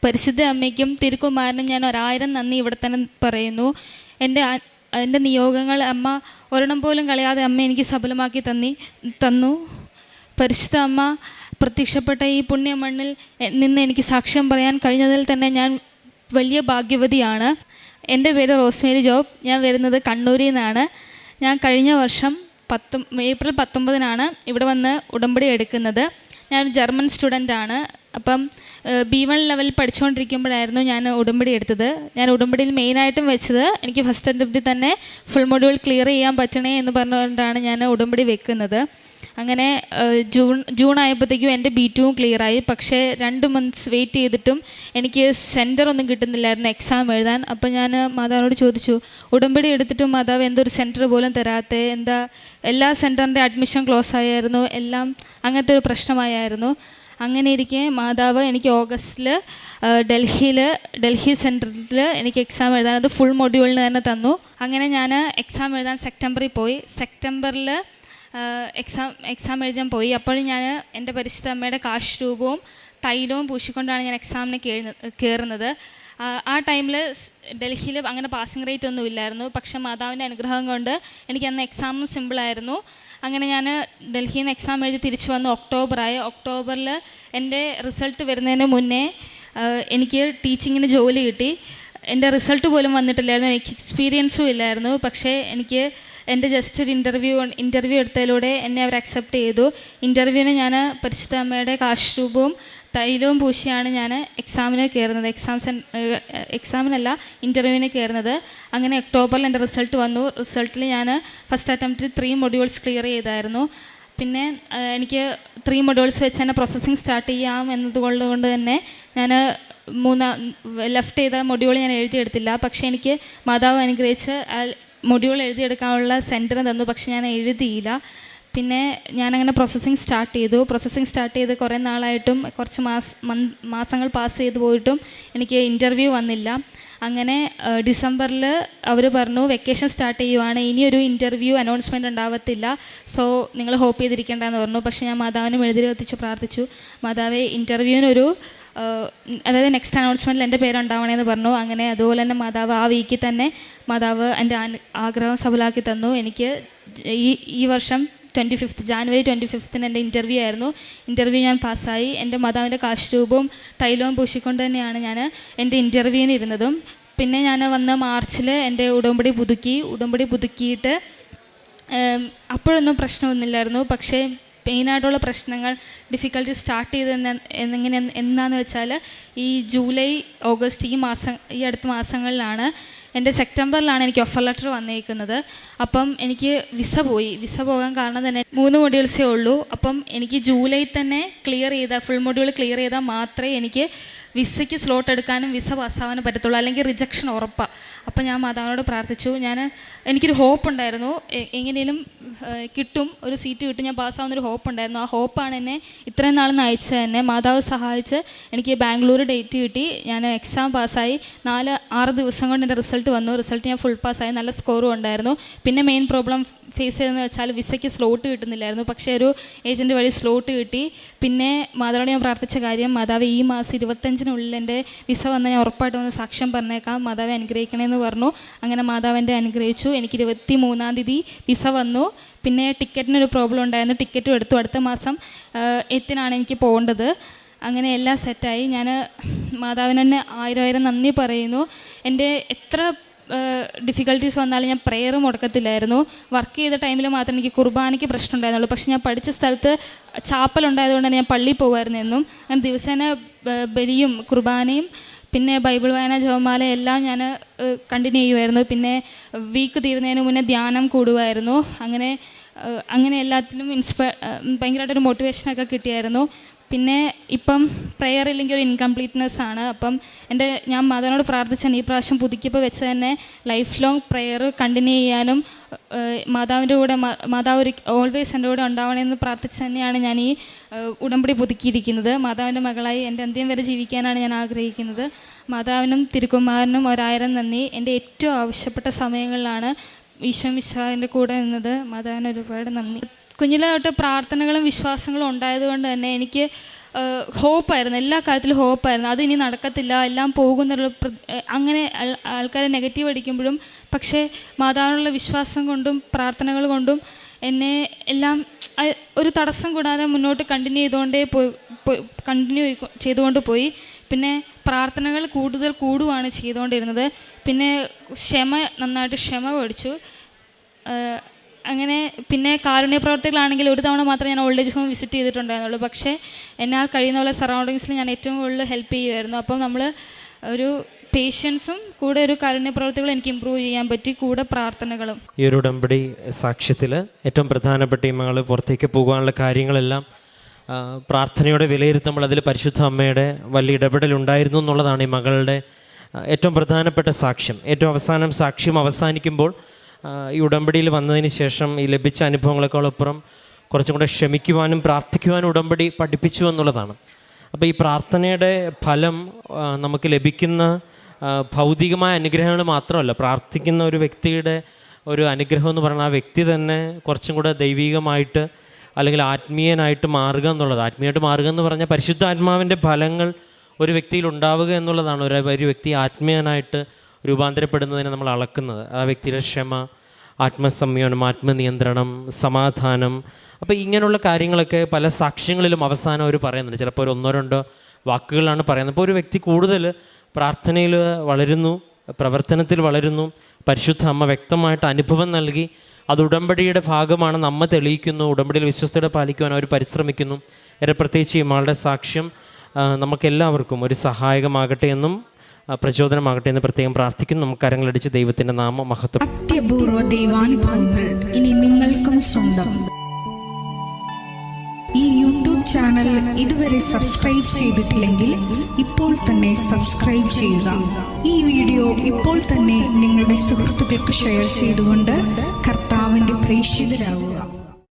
പരിശുദ്ധ അമ്മയ്ക്കും തിരുക്കുമാരനും ഞാൻ 1000 നന്ദി ഇവിടെ തന്നെ പറയുന്നു. എൻ്റെ നിയോഗങ്ങൾ അമ്മ ഒരെണ്ണം പോലും കളയാതെ അമ്മ എനിക്ക് സഫലമാക്കി തന്നു. പരിശുദ്ധ അമ്മ പ്രത്യക്ഷപ്പെട്ട ഈ പുണ്യമണ്ണിൽ നിന്ന് എനിക്ക് സാക്ഷ്യം പറയാൻ കഴിഞ്ഞതിൽ തന്നെ ഞാൻ വലിയ ഭാഗ്യവതിയാണ്. എൻ്റെ പേര് റോസ്മേരി ജോബ്. ഞാൻ വരുന്നത് കണ്ണൂരിൽ നിന്നാണ്. ഞാൻ കഴിഞ്ഞ വർഷം ഏപ്രിൽ 19 ഇവിടെ വന്ന് ഉടമ്പടി എടുക്കുന്നത്. ഞാൻ ജർമ്മൻ സ്റ്റുഡൻ്റാണ്. അപ്പം B1 ലെവൽ പഠിച്ചുകൊണ്ടിരിക്കുമ്പോഴായിരുന്നു ഞാൻ ഉടമ്പടി എടുത്തത്. ഞാൻ ഉടമ്പടിയിൽ മെയിനായിട്ടും വെച്ചത് എനിക്ക് ഫസ്റ്റ് അറ്റംപ്റ്റിൽ തന്നെ ഫുൾ മൊഡ്യൂൾ ക്ലിയർ ചെയ്യാൻ പറ്റണേ എന്ന് പറഞ്ഞുകൊണ്ടാണ് ഞാൻ ഉടമ്പടി വെക്കുന്നത്. അങ്ങനെ ജൂൺ ആയപ്പോഴത്തേക്കും എൻ്റെ B2 ക്ലിയറായി. പക്ഷേ 2 months വെയിറ്റ് ചെയ്തിട്ടും എനിക്ക് സെൻറ്റർ ഒന്നും കിട്ടുന്നില്ലായിരുന്നു എക്സാം എഴുതാൻ. അപ്പോൾ ഞാൻ മാതാവിനോട് ചോദിച്ചു, ഉടമ്പടി എടുത്തിട്ടും മാതാവ് എന്തൊരു സെൻറ്റർ പോലും തരാത്തേ, എന്താ എല്ലാ സെൻറ്ററിൻ്റെ അഡ്മിഷൻ ക്ലോസ് ആയിരുന്നു, എല്ലാം അങ്ങനത്തെ ഒരു പ്രശ്നമായിരുന്നു. അങ്ങനെ ഇരിക്കെ മാതാവ് എനിക്ക് ഓഗസ്റ്റിൽ ഡൽഹി സെൻറ്ററിൽ എനിക്ക് എക്സാം എഴുതാൻ അത് ഫുൾ മൊഡ്യൂളിന് തന്നെ തന്നു. അങ്ങനെ ഞാൻ എക്സാം എഴുതാൻ സെപ്റ്റംബറിൽ പോയി. സെപ്റ്റംബറിൽ എക്സാം എഴുതാൻ പോയി. അപ്പോഴും ഞാൻ എൻ്റെ പരിശുദ്ധ അമ്മയുടെ കാശ് രൂപവും തൈലവും പൂശിക്കൊണ്ടാണ് ഞാൻ എക്സാമിന് കയറുന്നത്. ആ ടൈമിൽ ഡൽഹിയിൽ അങ്ങനെ പാസിംഗ് റേറ്റ് ഒന്നും ഇല്ലായിരുന്നു. പക്ഷേ മാതാവിൻ്റെ അനുഗ്രഹം കൊണ്ട് എനിക്ക് അന്ന് എക്സാമും സിമ്പിളായിരുന്നു. അങ്ങനെ ഞാൻ ഡൽഹിയിൽ നിന്ന് എക്സാം എഴുതി തിരിച്ചു വന്നു. ഒക്ടോബറിൽ എൻ്റെ റിസൾട്ട് വരുന്നതിന് മുന്നേ എനിക്ക് ടീച്ചിങ്ങിന് ജോലി കിട്ടി. എൻ്റെ റിസൾട്ട് പോലും വന്നിട്ടില്ലായിരുന്നു, എനിക്ക് എക്സ്പീരിയൻസും ഇല്ലായിരുന്നു. പക്ഷേ എനിക്ക് എൻ്റെ ജസ്റ്റ് ഒരു ഇൻ്റർവ്യൂ എടുത്തതിലൂടെ എന്നെ അവർ അക്സെപ്റ്റ് ചെയ്തു. ഇൻ്റർവ്യൂവിന് ഞാൻ പരിശുദ്ധ അമ്മയുടെ കാശ് രൂപവും തൈലവും പൂശിയാണ് ഞാൻ എക്സാമിന് കയറുന്നത്. എക്സാമിനല്ല, ഇൻ്റർവ്യൂവിന് കയറുന്നത്. അങ്ങനെ ഒക്ടോബറിൽ എൻ്റെ റിസൾട്ട് വന്നു. റിസൾട്ടിൽ ഞാൻ ഫസ്റ്റ് അറ്റംപ്റ്റിൽ 3 modules ക്ലിയർ ചെയ്തായിരുന്നു. പിന്നെ എനിക്ക് 3 modules വെച്ച് തന്നെ പ്രോസസ്സിങ് സ്റ്റാർട്ട് ചെയ്യാം എന്നതുകൊണ്ട് തന്നെ ഞാൻ ലെഫ്റ്റ് ചെയ്ത മൊഡ്യൂൾ ഞാൻ എഴുതിയെടുത്തില്ല. പക്ഷേ എനിക്ക് മാതാവ് അനുഗ്രഹിച്ച് മൊഡ്യൂൾ എഴുതിയെടുക്കാനുള്ള സെൻറ്റർ തന്നു. പക്ഷെ ഞാൻ എഴുതിയില്ല. പിന്നെ ഞാനങ്ങനെ പ്രോസസ്സിങ് സ്റ്റാർട്ട് ചെയ്ത് കുറേ നാളായിട്ടും കുറച്ച് മാസങ്ങൾ പാസ് ചെയ്ത് പോയിട്ടും എനിക്ക് ഇൻ്റർവ്യൂ വന്നില്ല. അങ്ങനെ ഡിസംബറിൽ അവർ പറഞ്ഞു വെക്കേഷൻ സ്റ്റാർട്ട് ചെയ്യുവാണ്, ഇനിയൊരു ഇൻ്റർവ്യൂ അനൗൺസ്മെൻറ്റ് ഉണ്ടാവത്തില്ല, സോ നിങ്ങൾ ഹോപ്പ് ചെയ്തിരിക്കേണ്ടതെന്ന് പറഞ്ഞു. പക്ഷേ ഞാൻ മാതാവിന് മെഴുതിരി കത്തിച്ച് പ്രാർത്ഥിച്ചു, മാതാവേ ഇൻ്റർവ്യൂവിനൊരു അതായത് നെക്സ്റ്റ് അനൗൺസ്മെൻറ്റിൽ എൻ്റെ പേരുണ്ടാവണമെന്ന് പറഞ്ഞു. അങ്ങനെ അതുപോലെ തന്നെ മാതാവ് ആ വീക്കിൽ തന്നെ മാതാവ് എൻ്റെ ആഗ്രഹം സഫലമാക്കി തന്നു. എനിക്ക് ഈ വർഷം ജാനുവരി 25 എൻ്റെ ഇൻ്റർവ്യൂ ആയിരുന്നു. ഇൻ്റർവ്യൂ ഞാൻ പാസ്സായി. എൻ്റെ മാതാവിൻ്റെ കാശ് രൂപവും തൈലവും പൂശിക്കൊണ്ട് തന്നെയാണ് ഞാൻ എൻ്റെ ഇൻ്റർവ്യൂവിന് ഇരുന്നതും. പിന്നെ ഞാൻ വന്ന മാർച്ചിൽ എൻ്റെ ഉടമ്പടി പുതുക്കിയിട്ട് അപ്പോഴൊന്നും പ്രശ്നമൊന്നുമില്ലായിരുന്നു. പക്ഷേ മെയിനായിട്ടുള്ള പ്രശ്നങ്ങൾ ഡിഫിക്കൽട്ടി സ്റ്റാർട്ട് ചെയ്തത് എന്നാന്ന് വെച്ചാൽ ഈ ജൂലൈ ഓഗസ്റ്റ് ഈ അടുത്ത മാസങ്ങളിലാണ്. എൻ്റെ സെപ്റ്റംബറിലാണ് എനിക്ക് ഓഫർ ലെറ്റർ വന്നേക്കുന്നത്. അപ്പം എനിക്ക് വിസ പോകാൻ കാരണം തന്നെ 3 modules ഉള്ളൂ. അപ്പം എനിക്ക് ജൂലൈ തന്നെ ഫുൾ മൊഡ്യൂൾ ക്ലിയർ ചെയ്താൽ മാത്രമേ എനിക്ക് വിസയ്ക്ക് സ്ലോട്ട് എടുക്കാനും വിസ പാസ്സാവാനും പറ്റത്തുള്ളൂ, അല്ലെങ്കിൽ റിജക്ഷൻ ഉറപ്പാണ്. അപ്പം ഞാൻ മാതാവിനോട് പ്രാർത്ഥിച്ചു. എനിക്കൊരു ഹോപ്പ് ഉണ്ടായിരുന്നു, എങ്ങനെയും കിട്ടും, ഒരു സീറ്റ് കിട്ടും, ഞാൻ പാസ്സാവുന്നൊരു ഹോപ്പ് ഉണ്ടായിരുന്നു. ആ ഹോപ്പാണ് എന്നെ ഇത്രയും നാൾ നയിച്ചത്. തന്നെ മാതാവ് സഹായിച്ച് എനിക്ക് ബാംഗ്ലൂർ ഡേറ്റ് കിട്ടി. ഞാൻ എക്സാം പാസ്സായി. 4-6 ദിവസം കൊണ്ട് എൻ്റെ റിസൾട്ട് വന്നു. റിസൾട്ട് ഞാൻ ഫുൾ പാസ്സായി, നല്ല സ്കോറും ഉണ്ടായിരുന്നു. പിന്നെ മെയിൻ പ്രോബ്ലം ഫേസ് ചെയ്തതെന്ന് വെച്ചാൽ വിസയ്ക്ക് സ്ലോട്ട് കിട്ടുന്നില്ലായിരുന്നു. പക്ഷേ ഒരു ഏജൻറ്റ് വഴി സ്ലോട്ട് കിട്ടി. പിന്നെ മാതാവിനോട് ഞാൻ പ്രാർത്ഥിച്ച കാര്യം, മാതാവ് ഈ മാസം 25-നുള്ളിൽ എൻ്റെ വിസ വന്നാൽ ഞാൻ ഉറപ്പായിട്ടും ഒന്ന് സാക്ഷ്യം പറഞ്ഞേക്കാം, മാതാവ് അനുഗ്രഹിക്കണമെന്ന് പറഞ്ഞു. അങ്ങനെ മാതാവിൻ്റെ അനുഗ്രഹിച്ചു. എനിക്ക് 23-ാം തീയതി വിസ വന്നു. പിന്നെ ടിക്കറ്റിനൊരു പ്രോബ്ലം ഉണ്ടായിരുന്നു, ടിക്കറ്റും എടുത്തു. അടുത്ത മാസം 8-നാണ് എനിക്ക് പോകേണ്ടത്. അങ്ങനെ എല്ലാം സെറ്റായി. ഞാൻ മാതാവിന് തന്നെ 1000 നന്ദി പറയുന്നു. എൻ്റെ എത്ര ഡിഫിക്കൽട്ടീസ് വന്നാലും ഞാൻ പ്രെയർ മുടക്കത്തില്ലായിരുന്നു. വർക്ക് ചെയ്ത ടൈമിൽ മാത്രം എനിക്ക് കുർബാനയ്ക്ക് പ്രശ്നം ഉണ്ടായിരുന്നുള്ളൂ. പക്ഷേ ഞാൻ പഠിച്ച സ്ഥലത്ത് ചാപ്പലുണ്ടായതുകൊണ്ട് തന്നെ ഞാൻ പള്ളിയിൽ പോകുമായിരുന്നു എന്നും. അങ്ങനെ ദിവസേന ബലിയും കുർബാനയും പിന്നെ ബൈബിൾ വായന, ജപമാല എല്ലാം ഞാൻ കണ്ടിന്യൂ ചെയ്യുമായിരുന്നു. പിന്നെ വീക്ക് തീരുന്നതിന് മുന്നേ ധ്യാനം കൂടുമായിരുന്നു. അങ്ങനെ എല്ലാത്തിലും ഭയങ്കരമായിട്ടൊരു മോട്ടിവേഷനൊക്കെ കിട്ടിയായിരുന്നു. പിന്നെ ഇപ്പം പ്രെയർ ഇല്ലെങ്കിൽ ഒരു ഇൻകംപ്ലീറ്റ്നെസ് ആണ്. അപ്പം ഞാൻ മാതാവിനോട് പ്രാർത്ഥിച്ചാണ് ഈ പ്രാവശ്യം പുതുക്കിയപ്പോൾ വെച്ച് തന്നെ ലൈഫ് ലോങ് പ്രെയർ കണ്ടിന്യൂ ചെയ്യാനും മാതാവിൻ്റെ കൂടെ മാതാവ് ഓൾവേസ് എൻ്റെ കൂടെ ഉണ്ടാവണമെന്ന് പ്രാർത്ഥിച്ച് തന്നെയാണ് ഞാൻ ഈ ഉടമ്പടി പുതുക്കിയിരിക്കുന്നത്. മാതാവിൻ്റെ മകളായി എൻ്റെ അന്ത്യം വരെ ജീവിക്കാനാണ് ഞാൻ ആഗ്രഹിക്കുന്നത്. മാതാവിനും തിരുക്കുമാരനും 1000 നന്ദി. എൻ്റെ ഏറ്റവും ആവശ്യപ്പെട്ട സമയങ്ങളിലാണ് ഈശോമിശിഹായുടെ കൂടെ നിന്നത്. മാതാവിന് ഒരുപാട് നന്ദി. കുഞ്ഞിലെ തൊട്ട് പ്രാർത്ഥനകളും വിശ്വാസങ്ങളും ഉണ്ടായതുകൊണ്ട് തന്നെ എനിക്ക് ഹോപ്പായിരുന്നു, എല്ലാ കാര്യത്തിലും ഹോപ്പായിരുന്നു. അതിനി നടക്കത്തില്ല, എല്ലാം പോകുന്നുള്ള അങ്ങനെ ആൾക്കാരെ നെഗറ്റീവ് അടിക്കുമ്പോഴും പക്ഷേ മാതാവിനുള്ള വിശ്വാസം കൊണ്ടും പ്രാർത്ഥനകൾ കൊണ്ടും എന്നെ എല്ലാം ഒരു തടസ്സം കൂടാതെ മുന്നോട്ട് കണ്ടിന്യൂ ചെയ്തുകൊണ്ട് പോയി. പിന്നെ പ്രാർത്ഥനകൾ കൂടുകയാണ് ചെയ്തുകൊണ്ടിരുന്നത്. പിന്നെ നന്നായിട്ട് ക്ഷമ പഠിച്ചു. അങ്ങനെ പിന്നെ കാരുണ്യ പ്രവർത്തികളാണെങ്കിൽ ഒരു തവണ മാത്രമേ ഞാൻ ഓൾഡ് ഏജ് ഹോം വിസിറ്റ് ചെയ്തിട്ടുണ്ടായിരുന്നുള്ളൂ. പക്ഷേ എന്നാൽ കഴിയുന്ന പോലെ സറൗണ്ടിങ്സിൽ ഞാൻ ഏറ്റവും കൂടുതൽ ഹെൽപ്പ് ചെയ്യുമായിരുന്നു. അപ്പം നമ്മൾ ഒരു പേഷ്യൻസും കൂടെ ഒരു കാരുണ്യ പ്രവർത്തികളും എനിക്ക് ഇമ്പ്രൂവ് ചെയ്യാൻ പറ്റി, കൂടെ പ്രാർത്ഥനകളും. ഈ ഒരു ഉടമ്പടി സാക്ഷ്യത്തിൽ ഏറ്റവും പ്രധാനപ്പെട്ട ഈ മകൾ പുറത്തേക്ക് പോകാനുള്ള കാര്യങ്ങളെല്ലാം പ്രാർത്ഥനയോടെ വിലയിരുത്തുമ്പോൾ അതിൽ പരിശുദ്ധ അമ്മയുടെ വലിയ ഇടപെടലുണ്ടായിരുന്നു എന്നുള്ളതാണ് ഈ മകളുടെ ഏറ്റവും പ്രധാനപ്പെട്ട സാക്ഷ്യം. ഏറ്റവും അവസാനം സാക്ഷ്യം അവസാനിക്കുമ്പോൾ ഈ ഉടമ്പടിയിൽ വന്നതിന് ശേഷം ഈ ലഭിച്ച അനുഭവങ്ങളെക്കാളപ്പുറം കുറച്ചും കൂടെ ക്ഷമിക്കുവാനും പ്രാർത്ഥിക്കുവാനും ഉടമ്പടി പഠിപ്പിച്ചു എന്നുള്ളതാണ്. അപ്പോൾ ഈ പ്രാർത്ഥനയുടെ ഫലം നമുക്ക് ലഭിക്കുന്ന ഭൗതികമായ അനുഗ്രഹങ്ങൾ മാത്രമല്ല, പ്രാർത്ഥിക്കുന്ന ഒരു വ്യക്തിയുടെ ഒരു അനുഗ്രഹം എന്ന് പറഞ്ഞാൽ ആ വ്യക്തി തന്നെ കുറച്ചും കൂടെ ദൈവികമായിട്ട് അല്ലെങ്കിൽ ആത്മീയനായിട്ട് മാറുക എന്നുള്ളത്. ആത്മീയമായിട്ട് മാറുക എന്ന് പറഞ്ഞാൽ പരിശുദ്ധാത്മാവിൻ്റെ ഫലങ്ങൾ ഒരു വ്യക്തിയിൽ ഉണ്ടാവുക എന്നുള്ളതാണ് ഒരു വ്യക്തി ആത്മീയനായിട്ട് രൂപാന്തരപ്പെടുന്നതിനെ നമ്മൾ അളക്കുന്നത്. ആ വ്യക്തിയുടെ ക്ഷമ, ആത്മസംയമനം, ആത്മനിയന്ത്രണം, സമാധാനം. അപ്പോൾ ഇങ്ങനെയുള്ള കാര്യങ്ങളൊക്കെ പല സാക്ഷ്യങ്ങളിലും അവസാനം അവർ പറയുന്നുണ്ട്. ചിലപ്പോൾ ഒരു 1-2 വാക്കുകളാണ് പറയുന്നത്. അപ്പോൾ ഒരു വ്യക്തി കൂടുതൽ പ്രാർത്ഥനയിൽ വളരുന്നു, പ്രവർത്തനത്തിൽ വളരുന്നു. പരിശുദ്ധ അമ്മ വ്യക്തമായിട്ട് അനുഭവം നൽകി അത് ഉടമ്പടിയുടെ ഭാഗമാണെന്ന് അമ്മ തെളിയിക്കുന്നു. ഉടമ്പടിയിൽ വിശ്വസ്തയോടെ പാലിക്കുവാൻ അവർ പരിശ്രമിക്കുന്നു. പ്രത്യേകിച്ച് ഈ മകളുടെ സാക്ഷ്യം നമുക്കെല്ലാവർക്കും ഒരു സഹായകമാകട്ടെ എന്നും പ്രചോദനമാകട്ടെ എന്ന് പ്രത്യേകം പ്രാർത്ഥിക്കുന്നു. നമുക്ക് കരങ്ങളടിച്ച് ദൈവത്തിൻ്റെ നാമം മഹത്വം. അത്യപൂർവ ദൈവാനുഭവങ്ങൾ ഇനി നിങ്ങൾക്കും സ്വന്തം. ഈ യൂട്യൂബ് ചാനൽ ഇതുവരെ സബ്സ്ക്രൈബ് ചെയ്തിട്ടില്ലെങ്കിൽ ഇപ്പോൾ തന്നെ സബ്സ്ക്രൈബ് ചെയ്യുക. ഈ വീഡിയോ ഇപ്പോൾ തന്നെ നിങ്ങളുടെ സുഹൃത്തുക്കൾക്ക് ഷെയർ ചെയ്തുകൊണ്ട് കർത്താവിൻ്റെ പ്രേക്ഷിതരാകുക.